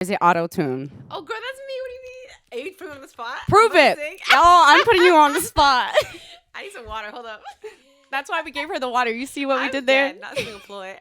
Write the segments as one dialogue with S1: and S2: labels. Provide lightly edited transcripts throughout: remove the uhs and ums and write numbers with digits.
S1: Is it auto-tune?
S2: Oh, girl, that's me. What do you mean? Are you putting me on the spot?
S1: Prove it. Oh, I'm putting you on the spot.
S2: I need some water. Hold up.
S1: That's why we gave her the water. You see what we did there?
S2: Not a single ploy.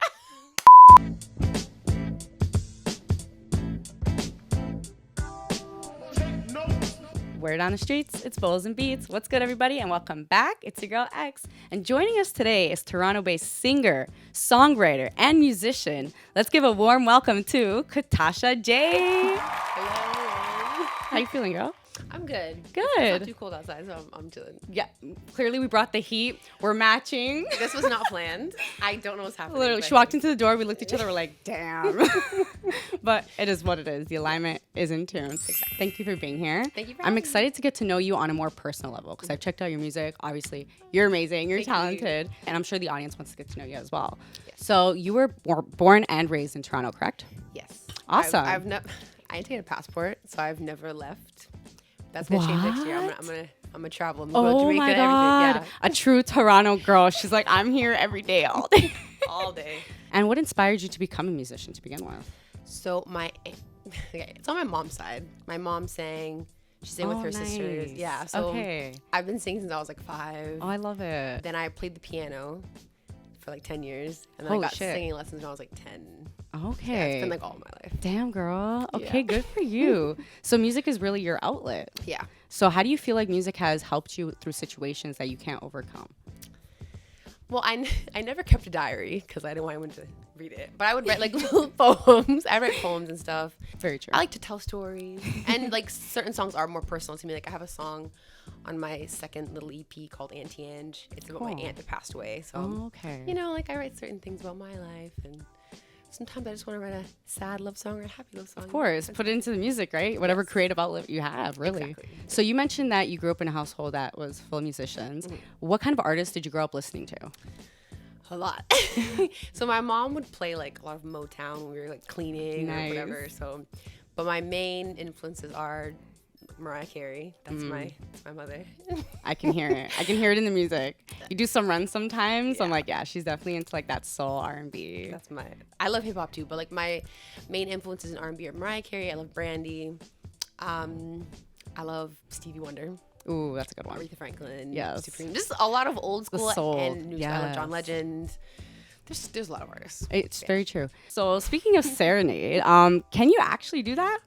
S1: Word on the streets, it's BowlzNBeatzz. What's good, everybody, and welcome back. It's your girl, X. And joining us today is Toronto-based singer, songwriter, and musician. Let's give a warm welcome to Katasha James.
S2: Hello.
S1: How you feeling, girl?
S2: I'm good.
S1: Good.
S2: It's not too cold outside, so I'm chilling.
S1: Yeah, clearly we brought the heat. We're matching.
S2: This was not planned. I don't know what's happening.
S1: Literally, she walked into the door. We looked at each other. We're like, damn. But it is what it is. The alignment is in tune. Exactly. Thank you for being here.
S2: Thank you for
S1: I'm
S2: having
S1: excited to get to know you on a more personal level because I've checked out your music. Obviously, you're amazing. You're talented. And I'm sure the audience wants to get to know you as well. Yes. So you were born and raised in Toronto, correct?
S2: Yes.
S1: Awesome.
S2: I ain't taken a passport, so I've never left. That's gonna change next year. I'm gonna travel. I'm gonna go to Jamaica
S1: my
S2: and
S1: God.
S2: everything.
S1: A true Toronto girl. She's like, I'm here every day, all day.
S2: Yeah. All day.
S1: And what inspired you to become a musician to begin with?
S2: So it's on my mom's side. My mom sang. She sang with her sisters. Yeah. So I've been singing since I was like 5.
S1: Oh, I love it.
S2: Then I played the piano for like 10 years. And then I got singing lessons when I was like 10.
S1: Okay.
S2: Yeah, it's been like all my life.
S1: Damn, girl. Okay, good for you. So music is really your outlet.
S2: Yeah.
S1: So how do you feel like music has helped you through situations that you can't overcome?
S2: Well, I never kept a diary because I didn't want anyone to read it. But I would write like little poems. I write poems and stuff.
S1: Very true.
S2: I like to tell stories. And like certain songs are more personal to me. Like I have a song on my second little EP called Auntie Ange. It's about my aunt that passed away. So, you know, like I write certain things about my life. And sometimes I just want to write a sad love song or a happy love song.
S1: Of course. Put it into the music, right? Whatever creative outlet you have, really.
S2: Exactly.
S1: So you mentioned that you grew up in a household that was full of musicians. Mm-hmm. What kind of artists did you grow up listening to?
S2: A lot. So my mom would play like a lot of Motown when we were like cleaning or whatever. So, but my main influences are Mariah Carey. That's my mother.
S1: I can hear it. I can hear it in the music. You do some runs sometimes. Yeah. I'm like, yeah, she's definitely into like that soul R&B.
S2: I love hip hop too, but like my main influences in R&B are Mariah Carey. I love Brandy. I love Stevie Wonder.
S1: Ooh, that's a good one.
S2: Aretha Franklin.
S1: Yes.
S2: Supreme. Just a lot of old school and new
S1: yes.
S2: style. I love John Legend. There's a lot of artists.
S1: It's very true. So speaking of Serenade, can you actually do that?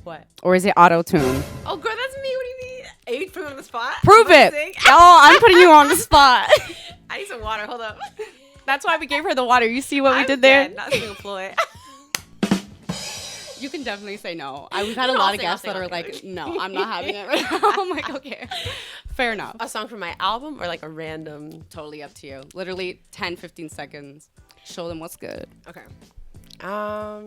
S2: What?
S1: Or is it auto-tune?
S2: Oh, girl, that's me. What do you mean? Are you putting me on the spot?
S1: Prove it. Oh, I'm putting you on the spot.
S2: I need some water. Hold up.
S1: That's why we gave her the water. You see what we did there?
S2: Not a single ploy.
S1: You can definitely say no. We've had a lot of guests that are like, no, I'm not having it right now. I'm like, okay, fair enough.
S2: A song from my album or like a random?
S1: Totally up to you. Literally 10, 15 seconds. Show them what's good.
S2: Okay. Now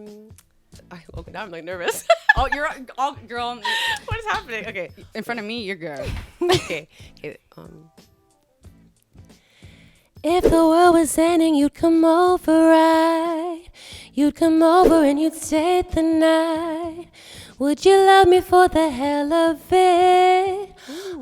S2: I'm like nervous.
S1: Oh, you're all girl.
S2: What is happening? Okay.
S1: In front of me, you're good.
S2: Okay. If the world was ending, you'd come over, right? You'd come over and you'd stay the night. Would you love me for the hell of it?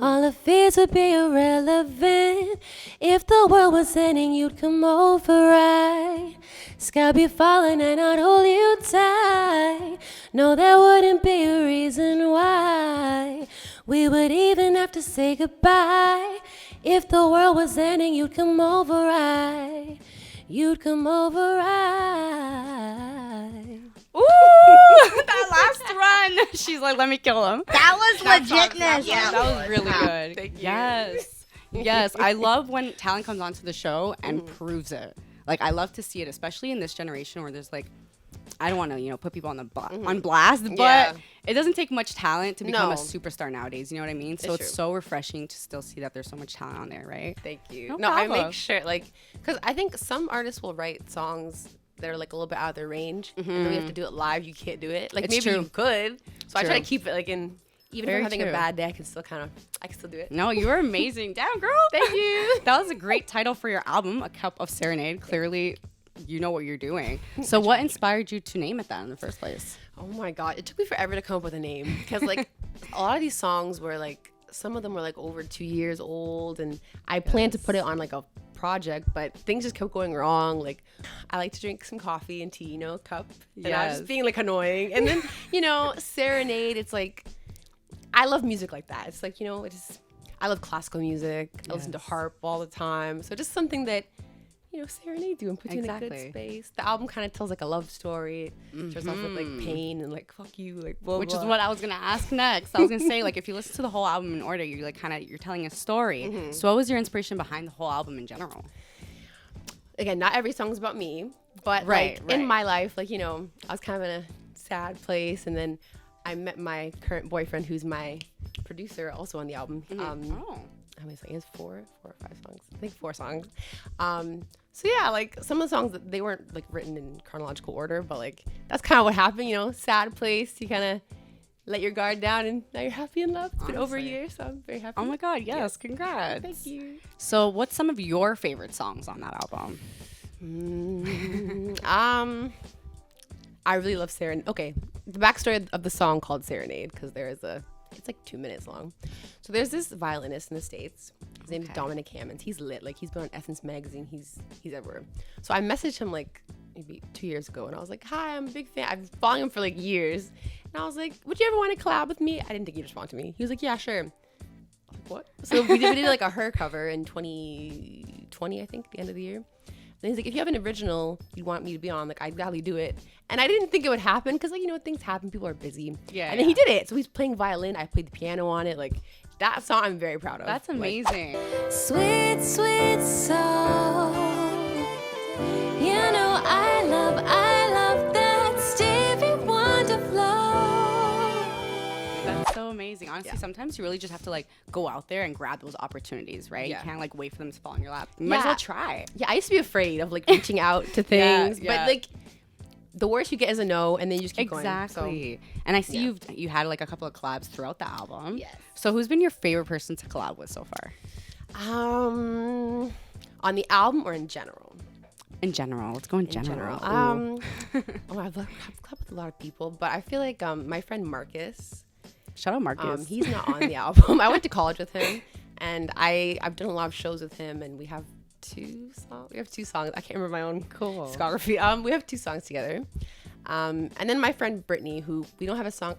S2: All the fears would be irrelevant. If the world was ending, you'd come over, right? Sky be falling and I'd hold you tight. No, there wouldn't be a reason why we would even have to say goodbye. If the world was ending, you'd come over, right? You'd come over, right?
S1: Ooh, that last run. She's like, let me kill him.
S3: That was legitness.
S1: Yeah, that was really good.
S2: Thank you.
S1: Yes. Yes. I love when talent comes onto the show and proves it. Like, I love to see it, especially in this generation where there's like, I don't want to, put people on the on blast, but it doesn't take much talent to become a superstar nowadays. You know what I mean? So it's so refreshing to still see that there's so much talent on there, right?
S2: Thank you.
S1: No
S2: I
S1: problem.
S2: make sure, because I think some artists will write songs that are like a little bit out of their range. And then you have to do it live. You can't do it. Like maybe you could. So I try to keep it like in. Even if I'm having a bad day, I can still do it.
S1: No, you were amazing. Damn, girl.
S2: Thank you.
S1: That was a great title for your album, A Cup of Serenade. Clearly, you know what you're doing. So what inspired you to name it that in the first place?
S2: Oh my God. It took me forever to come up with a name. Because like a lot of these songs were like, some of them were like over 2 years old. And I planned to put it on like a project, but things just kept going wrong. Like, I like to drink some coffee and tea, cup. And I was just being like annoying. And then, Serenade, it's like, I love music like that. It's like, I love classical music. I listen to harp all the time. So just something that, Serenade do and put you in a good space. The album kind of tells like a love story. It starts off with like pain and like fuck you, like blah,
S1: which
S2: blah.
S1: is what I was gonna ask next. I was gonna say, like, if you listen to the whole album in order, you're like you're telling a story. So what was your inspiration behind the whole album in general?
S2: Again, not every song's about me, but in my life, like, I was kind of in a sad place, and then I met my current boyfriend, who's my producer, also on the album. How many songs? Four or five songs. I think 4 songs. So yeah, like some of the songs, they weren't like written in chronological order, but like that's kind of what happened. Sad place. You kind of let your guard down, and now you're happy in love. It's been over a year, so I'm very happy.
S1: Oh my God, yes, congrats.
S2: Thank you.
S1: So what's some of your favorite songs on that album?
S2: I really love Serenade. Okay, the backstory of the song called Serenade, because it's like 2 minutes long. So there's this violinist in the States. His name is Dominic Hammonds. He's lit. Like, he's been on Essence magazine. He's everywhere. So I messaged him like maybe 2 years ago, and I was like, hi, I'm a big fan. I've been following him for like years. And I was like, would you ever want to collab with me? I didn't think he'd respond to me. He was like, yeah, sure. I was like, what? So we did like a Her cover in 2020, I think, the end of the year. And he's like, if you have an original you want me to be on, like, I'd gladly do it. And I didn't think it would happen because, like, things happen. People are busy. Yeah. And then he did it. So he's playing violin. I played the piano on it. Like, that song I'm very proud of.
S1: That's amazing.
S2: Sweet, sweet song. I love that Stevie Wonder flow.
S1: That's so amazing. Honestly, sometimes you really just have to like go out there and grab those opportunities, right? You can't like wait for them to fall in your lap. You might as well try.
S2: Yeah, I used to be afraid of like reaching out to things, but like the worst you get is a no, and then you just keep going.
S1: Exactly. So, and I see you had like a couple of collabs throughout the album.
S2: Yes.
S1: So who's been your favorite person to collab with so far?
S2: On the album or in general?
S1: In general. Let's go in general.
S2: I've collabed with a lot of people, but I feel like my friend Marcus.
S1: Shout out Marcus.
S2: He's not on the album. I went to college with him, and I've done a lot of shows with him, and we have 2 songs. I can't remember my own discography. We have 2 songs together. And then my friend Brittany, who we don't have a song.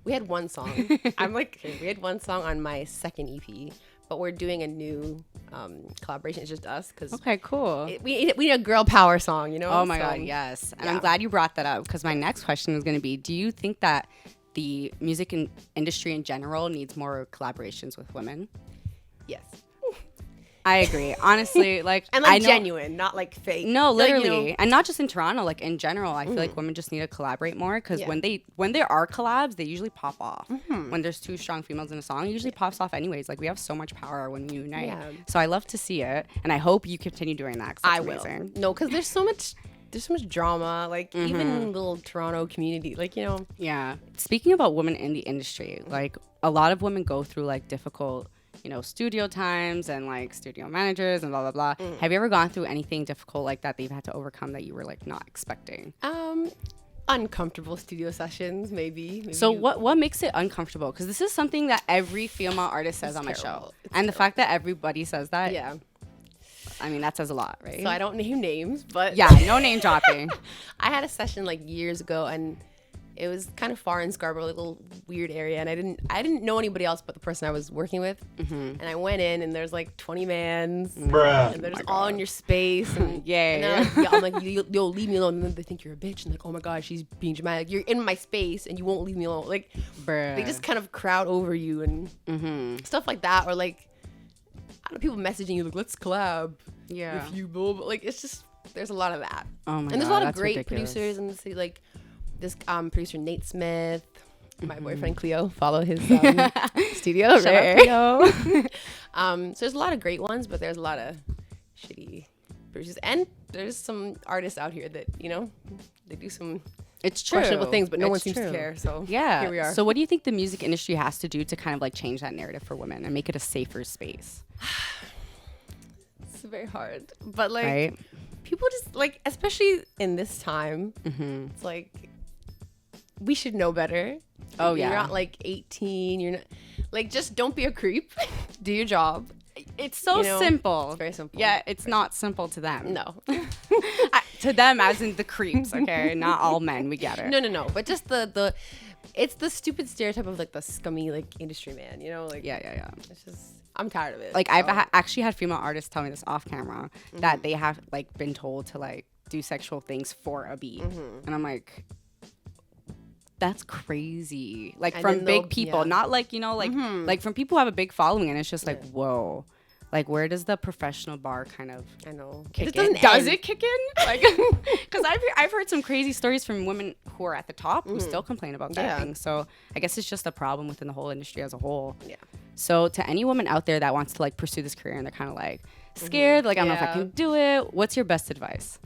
S2: We had 1 song. We had 1 song on my second EP, but we're doing a new collaboration. It's just us.
S1: Okay, cool.
S2: We need a girl power song,
S1: Oh my God, yes. And I'm glad you brought that up, because my next question was going to be, do you think that the music industry in general needs more collaborations with women?
S2: Yes.
S1: I agree. Honestly, like,
S2: and like genuine, not like fake.
S1: No, literally. And not just in Toronto, like in general, I feel like women just need to collaborate more, because when there are collabs, they usually pop off. When there's 2 strong females in a song, it usually pops off anyways. Like, we have so much power when we unite. Yeah. So I love to see it, and I hope you continue doing that.
S2: I will. No, because there's so much drama, like even little Toronto community, like,
S1: Yeah. Speaking about women in the industry, like a lot of women go through like difficult, studio times and like studio managers and blah, blah, blah. Have you ever gone through anything difficult like that you've had to overcome that you were like not expecting?
S2: Uncomfortable studio sessions, maybe.
S1: So what makes it uncomfortable? Because this is something that every female artist says on my show. And the fact that everybody says that. Yeah. I mean, that says a lot, right?
S2: So I don't name names, but
S1: yeah, no name dropping.
S2: I had a session like years ago, and it was kind of far in Scarborough, like a little weird area, and I didn't know anybody else but the person I was working with. And I went in, and there's like 20 mans, and they're just all in your space, and I'm like, you'll leave me alone. And then they think you're a bitch, and like, oh my God, she's being dramatic. You're in my space, and you won't leave me alone. Like, they just kind of crowd over you and stuff like that, or like, I don't know, people messaging you like, let's collab. Yeah. With you, blah, blah. Like, it's just, there's a lot of that.
S1: Oh my God,
S2: and there's a lot of great
S1: ridiculous
S2: producers in the city, like this producer Nate Smith, my boyfriend Cleo. Follow his studio.
S1: Shout out Cleo.
S2: So there's a lot of great ones, but there's a lot of shitty producers, and there's some artists out here that they do some questionable things, but no one seems to care. So here we are.
S1: So what do you think the music industry has to do to kind of like change that narrative for women and make it a safer space?
S2: It's very hard, but like people just like, especially in this time, it's like we should know better.
S1: Oh
S2: You're not like 18. You're not like, just don't be a creep. Do your job.
S1: It's so simple.
S2: It's very simple.
S1: Yeah, it's not simple to them.
S2: No.
S1: To them, as in the creeps, okay? Not all men. We get it.
S2: No. But just it's the stupid stereotype of like the scummy like industry man, like
S1: Yeah.
S2: it's just I'm tired of it.
S1: Like I've actually had female artists tell me this off camera that they have like been told to like do sexual things for a beat, and I'm like, that's crazy. Like, and from big people, not like like from people who have a big following, and it's just like, whoa. Like, where does the professional bar kind of kick in? Does it kick in? Like, because I've heard some crazy stories from women who are at the top who still complain about that thing. So I guess it's just a problem within the whole industry as a whole. Yeah. So to any woman out there that wants to like pursue this career and they're kind of like scared, like I don't know if I can do it. What's your best advice?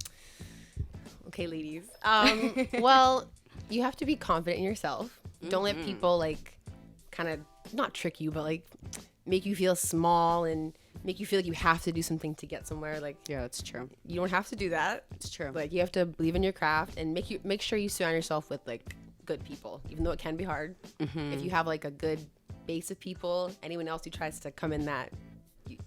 S2: Okay, ladies. Well, you have to be confident in yourself. Don't let people like kind of not trick you, but like make you feel small and make you feel like you have to do something to get somewhere. Like,
S1: yeah, that's true.
S2: You don't have to do that.
S1: It's true.
S2: Like, you have to believe in your craft and make sure you surround yourself with like good people, even though it can be hard. If you have like a good base of people, anyone else who tries to come in that,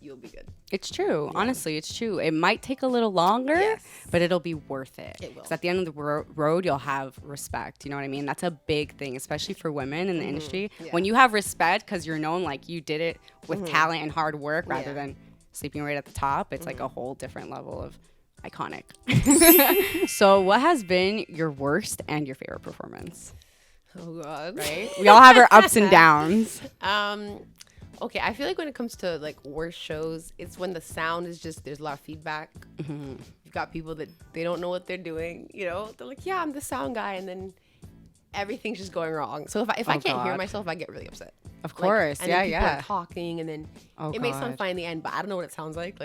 S2: you'll be good.
S1: It's true. Yeah. Honestly, it's true. It might take a little longer, but it'll be worth it. It will. Because at the end of the road, you'll have respect. You know what I mean? That's a big thing, especially for women in the industry. Yeah. When you have respect because you're known like you did it with talent and hard work rather than sleeping right at the top, it's like a whole different level of iconic. So what has been your worst and your favorite performance?
S2: Oh, God.
S1: Right? We all have our ups and downs.
S2: Okay, I feel like when it comes to like worst shows, it's when the sound is just, there's a lot of feedback. You've got people that they don't know what they're doing, they're like, yeah, I'm the sound guy, and then everything's just going wrong. So if I can't hear myself, I get really upset.
S1: Of course,
S2: and then people are talking, and then it may sound fine in the end, but I don't know what it sounds like.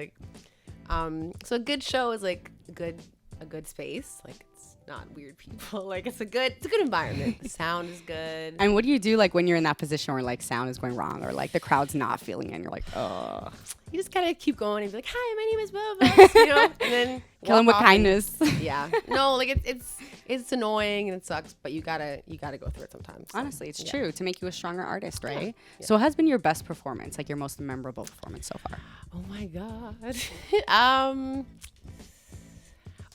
S2: So a good show is like a good space. Like, it's not weird people. Like, it's a good environment. The sound is good.
S1: And what do you do like when you're in that position where like sound is going wrong or like the crowd's not feeling it and you're like, oh.
S2: You just gotta keep going and be like, hi, my name is Bowlz, and then
S1: kill them with kindness.
S2: Yeah. No, like it's annoying and it sucks, but you gotta go through it sometimes. So,
S1: honestly, it's true to make you a stronger artist, right? Yeah. So what has been your best performance, like your most memorable performance so far?
S2: Oh my God.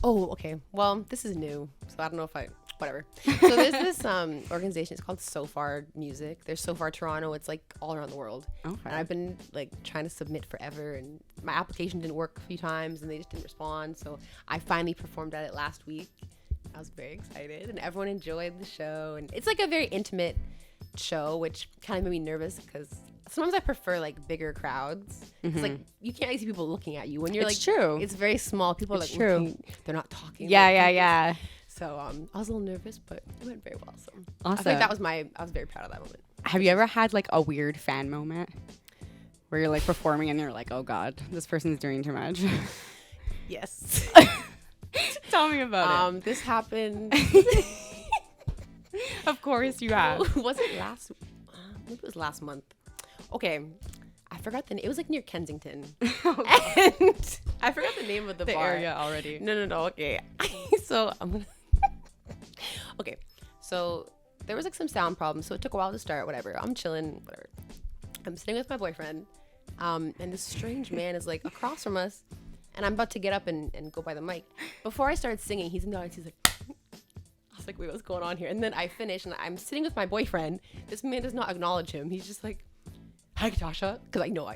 S2: Oh, okay. Well, this is new, so I don't know if whatever. So there's this organization. It's called So Far Music. There's So Far Toronto. It's like all around the world. Okay. And I've been like trying to submit forever, and my application didn't work a few times, and they just didn't respond. So I finally performed at it last week. I was very excited, and everyone enjoyed the show. And it's like a very intimate show, which kind of made me nervous because sometimes I prefer like bigger crowds. It's like you can't see people looking at you when you're true. It's very small. People are like looking, they're not talking.
S1: Yeah.
S2: So I was a little nervous, but it went very well. So
S1: awesome.
S2: I think I was very proud of that moment.
S1: Have you ever had like a weird fan moment where you're like performing and you're like, oh God, this person's doing too much?
S2: Yes.
S1: Tell me about it.
S2: This happened.
S1: Of course you have.
S2: Was it maybe it was last month. Okay, I forgot the name. It was like near Kensington. And I forgot the name of the bar.
S1: Area already.
S2: No. Okay. So I'm gonna. Okay, so there was like some sound problems, so it took a while to start. Whatever. I'm chilling. Whatever. I'm sitting with my boyfriend, and this strange man is like across from us, and I'm about to get up and go by the mic. Before I started singing, he's in the audience. He's like. I was like, wait, what's going on here? And then I finish, and I'm sitting with my boyfriend. This man does not acknowledge him. He's just like, hi, Katasha. Because I know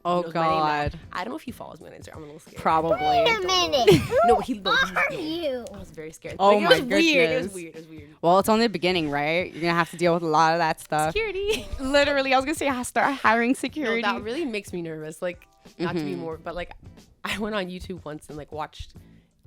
S1: oh, God.
S2: I don't know if he follows me on Instagram. I'm a little scared.
S1: Probably.
S3: Wait a minute.
S2: No,
S3: Who are you?
S2: I was very scared.
S1: Oh, my goodness.
S2: It was weird.
S1: Well, it's only the beginning, right? You're going to have to deal with a lot of that stuff.
S2: Security.
S1: Literally, I was going to say, start hiring security.
S2: No, that really makes me nervous. Like, not to be more, but like, I went on YouTube once and like watched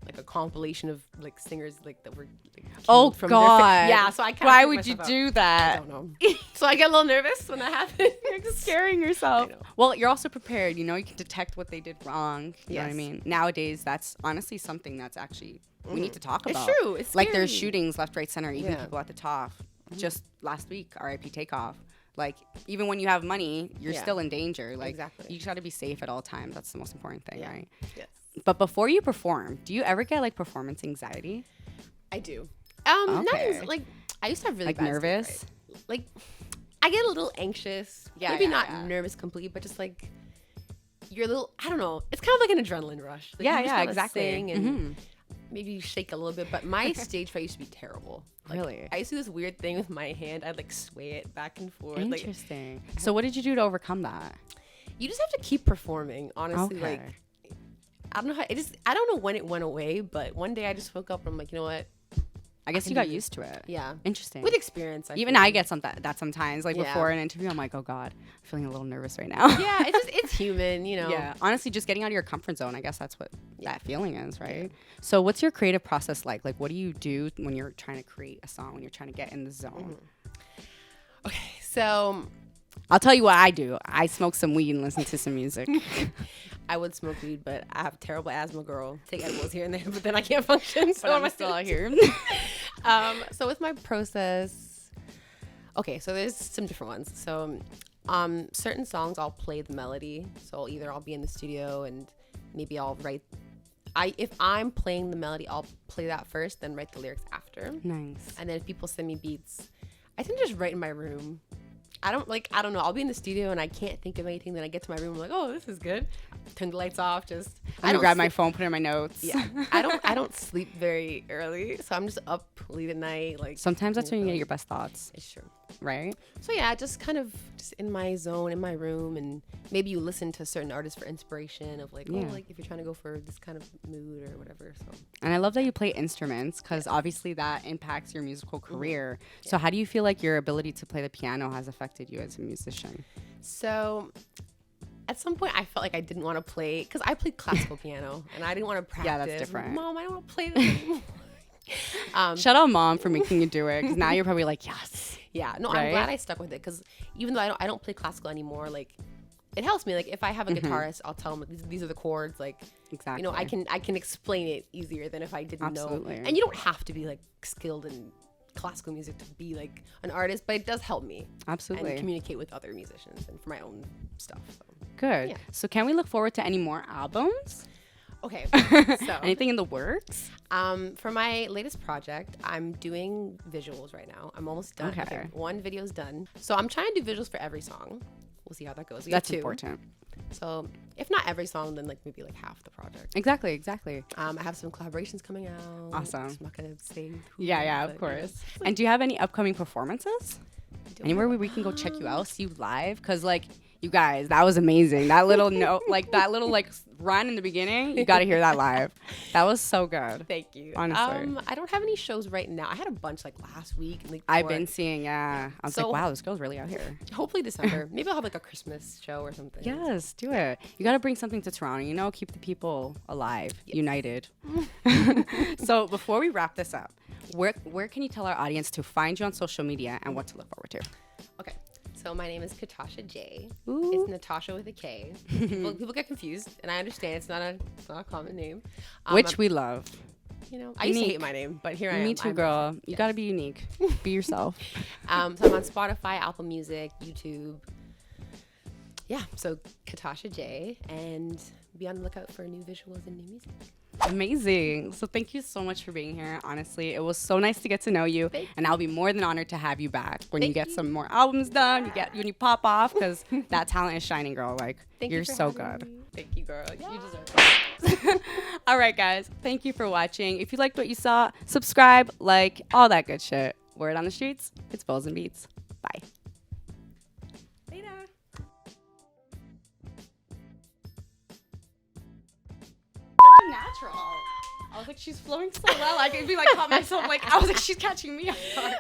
S2: like a compilation of like singers like that were like, from
S1: God.
S2: Yeah, so I can't.
S1: Why would you do that?
S2: I don't know. So I get a little nervous when that happens.
S1: You're just scaring yourself. Well, you're also prepared. You can detect what they did wrong. You know what I mean? Nowadays, that's honestly something that's actually we need to talk about.
S2: It's true. It's scary.
S1: Like there's shootings left, right, center. Even people at the top. Just last week, R.I.P. Takeoff. Like even when you have money, you're still in danger. Like you just got to be safe at all times. That's the most important thing, right?
S2: Yes. But
S1: before you perform, do you ever get like performance anxiety?
S2: I do. Not like I used to have really
S1: like
S2: bad
S1: nervous.
S2: Stage, right? Like I get a little anxious. Maybe not nervous completely, but just like you're a little, I don't know, it's kind of like an adrenaline rush. Like, you just wanna
S1: exactly.
S2: sing and maybe shake a little bit, but my stage fright used to be terrible. Like,
S1: Really?
S2: I used to do this weird thing with my hand. I'd like sway it back and forth.
S1: Interesting. So what did you do to overcome that?
S2: You just have to keep performing, honestly.
S1: Okay.
S2: Like, I don't know how, I don't know when it went away, but one day I just woke up and I'm like, you know what?
S1: I guess you got used to it.
S2: Yeah.
S1: Interesting.
S2: With experience.
S1: Even I get that sometimes. Like before an interview, I'm like, oh God, I'm feeling a little nervous right now.
S2: Yeah, it's human, you know.
S1: Yeah. Honestly, just getting out of your comfort zone, I guess that's what that feeling is, right? So what's your creative process like? Like what do you do when you're trying to create a song, when you're trying to get in the zone?
S2: Okay, so
S1: I'll tell you what I do. I smoke some weed and listen to some music.
S2: I would smoke weed, but I have terrible asthma, girl. Take edibles here and there, but then I can't function. So
S1: I'm still out here.
S2: So with my process, okay, so there's some different ones. So certain songs I'll play the melody. So I'll be in the studio and maybe I'll write. If I'm playing the melody, I'll play that first, then write the lyrics after.
S1: Nice.
S2: And then if people send me beats, I tend to just write in my room. I don't know. I'll be in the studio and I can't think of anything. Then I get to my room, I'm like, oh, this is good. Turn the lights off.
S1: I grab my phone, put it in my notes.
S2: Yeah. I don't sleep very early, so I'm just up late at night. Like
S1: sometimes that's when you get your best thoughts.
S2: It's true.
S1: Right?
S2: So yeah, just kind of just in my zone, in my room, and maybe you listen to certain artists for inspiration of like, like if you're trying to go for this kind of mood or whatever. So.
S1: And I love that you play instruments because obviously that impacts your musical career. So how do you feel like your ability to play the piano has affected you as a musician?
S2: So at some point I felt like I didn't want to play because I played classical piano and I didn't want to practice.
S1: Yeah, that's different.
S2: Mom, I don't want to play this anymore.
S1: Shout out mom for making you do it because now you're probably like, yes.
S2: Yeah, no,
S1: right?
S2: I'm glad I stuck with it because even though I don't play classical anymore, like it helps me. Like if I have a guitarist, I'll tell them these are the chords. Like
S1: exactly,
S2: you know, I can explain it easier than if I didn't know. And you don't have to be like skilled in classical music to be like an artist, but it does help me
S1: absolutely
S2: and communicate with other musicians and for my own stuff. So.
S1: Good.
S2: Yeah.
S1: So can we look forward to any more albums?
S2: Okay. So
S1: anything in the works?
S2: For my latest project, I'm doing visuals right now. I'm almost done.
S1: Okay.
S2: One video's done. So I'm trying to do visuals for every song. We'll see how that goes.
S1: That's important.
S2: So if not every song, then like maybe like half the project.
S1: Exactly.
S2: I have some collaborations coming out.
S1: Awesome.
S2: I'm not gonna say who.
S1: Yeah, of course. And do you have any upcoming performances? Anywhere where we can go check you out, see you live? Because like you guys, that was amazing. That little note, like that little like run in the beginning, you got to hear that live. That was so good.
S2: Thank you.
S1: Honestly,
S2: I don't have any shows right now. I had a bunch like last week. And
S1: I've been seeing. Yeah, I was like, wow, this girl's really out here.
S2: Hopefully December. Maybe I'll have like a Christmas show or something.
S1: Yes, do it. You got to bring something to Toronto. You know, keep the people alive, united. So before we wrap this up, where can you tell our audience to find you on social media and what to look forward to?
S2: Okay. So my name is Katasha J.
S1: Ooh.
S2: It's Natasha with a K. People get confused, and I understand it's not a common name.
S1: Which we love.
S2: You know, I used to hate my name, but here I am.
S1: Me too, girl. You got to be unique. Be yourself.
S2: So I'm on Spotify, Apple Music, YouTube. Yeah, so Katasha J. And be on the lookout for new visuals and new music.
S1: Amazing. So thank you so much for being here. Honestly, it was so nice to get to know you. And I'll be more than honored to have you back when you get some more albums done. When you pop off, because that talent is shining, girl. Like, you're so good.
S2: Thank you, girl. Yeah. You deserve it.
S1: All right, guys. Thank you for watching. If you liked what you saw, subscribe, like, all that good shit. Word on the streets, it's BowlzNBeatz. Bye. Later. Natural. I was like, she's flowing so well. I could be like, caught myself like, I was like, she's catching me off guard.